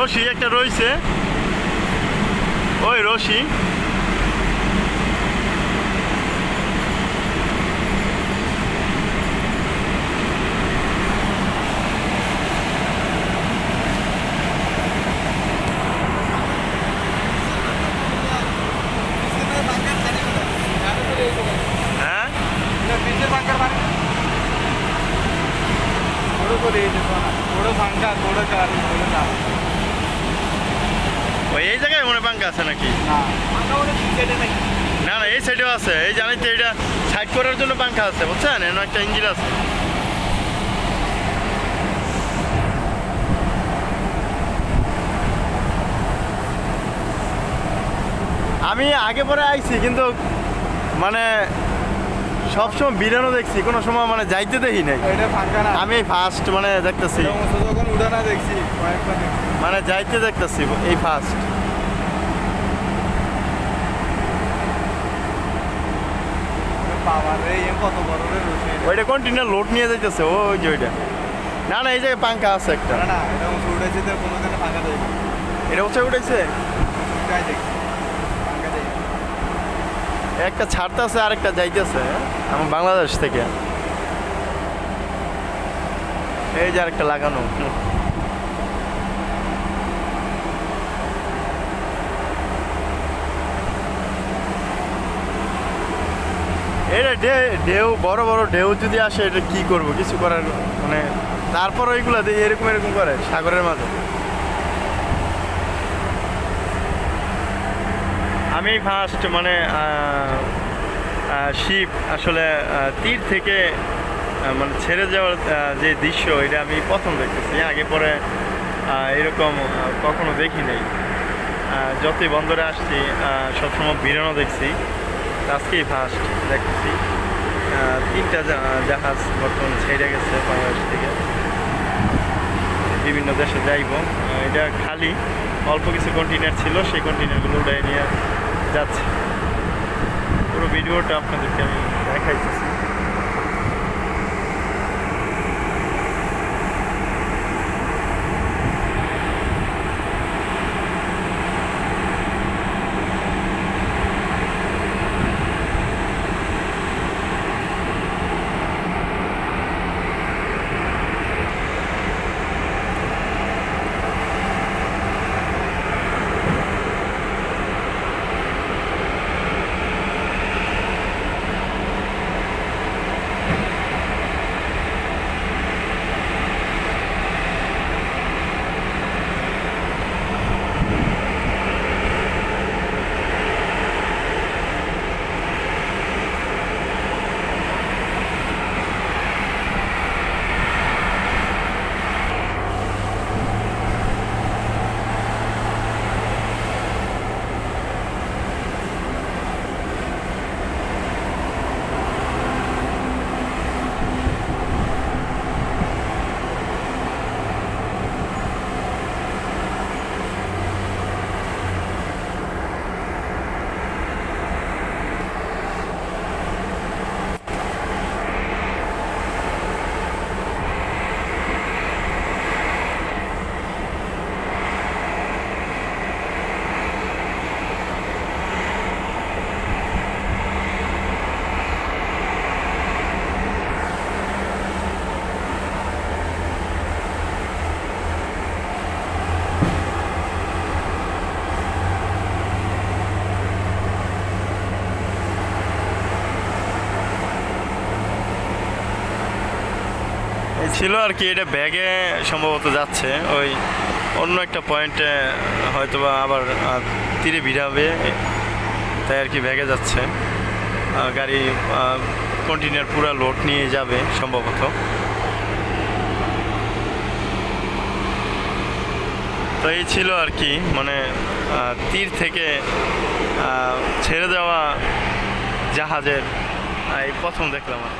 রশি একটা রয়েছে, ওই রশি। হ্যাঁ ওই এই জায়গায় মনে পাঙ্কা আছে নাকি? না না, এই সাইডেও আছে। এই জানি তো, এটা সাইড করার জন্য পাঙ্খা আছে, বুঝছেন? এর একটা ইঞ্জিন আছে। আমি আগে পরে আইছি, কিন্তু মানে সবসময় বিরানো দেখছি, কোনো সময় মানে যাইতে দেখি নাই। আমি ফার্স্ট মানে দেখতেছি, মানে যাইতে দেখতেছি এই ফার্স্ট। ওইটা কন্টিনিউ লোড নিয়ে যাইতেছে, ওই যে ওইটা। না না, এই জায়গায় পাঙ্খা আছে একটা। এটা উঠে উঠেছে, একটা ছাড়তেছে আরেকটা যাইতেছে আমার বাংলাদেশ থেকে। এই যে আরেকটা লাগানো। এটা ঢেউ, বড় বড় ঢেউ যদি আসে, এটা কি করব? কিছু করার মানে, তারপর ওইগুলা দিয়ে এরকম এরকম করে সাগরের মাঝে। আমি ফার্স্ট মানে শিপ আসলে তীর থেকে মানে ছেড়ে যাওয়ার যে দৃশ্য, এটা আমি প্রথম দেখতেছি। আগে পরে এরকম কখনো দেখি নাই। যতই বন্দরে আসছি সবসময় বিরানো দেখছি, আজকেই ফার্স্ট দেখতেছি। 3টা জাহাজ বর্তমানে ছেড়ে গেছে বাংলাদেশ থেকে, বিভিন্ন দেশে যাইব। এটা খালি অল্প কিছু কন্টেইনার ছিল, সেই কন্টেইনারগুলো উড়াই নিয়ে যাচ্ছে। পুরো ভিডিওটা আপনাদেরকে আমি দেখাইতেছি। ছিল আর কি, এটা ব্যাগে সম্ভবত যাচ্ছে ওই অন্য একটা পয়েন্টে, হয়তোবা আবার তীরে ভিড়াবে, তাই আর কি ব্যাগে যাচ্ছে। গাড়ি কন্টেইনার পুরো লোড নিয়ে যাবে সম্ভবত। তো এই ছিল আর কি, মানে তীর থেকে ছেড়ে যাওয়া জাহাজের এই প্রথম দেখলাম আর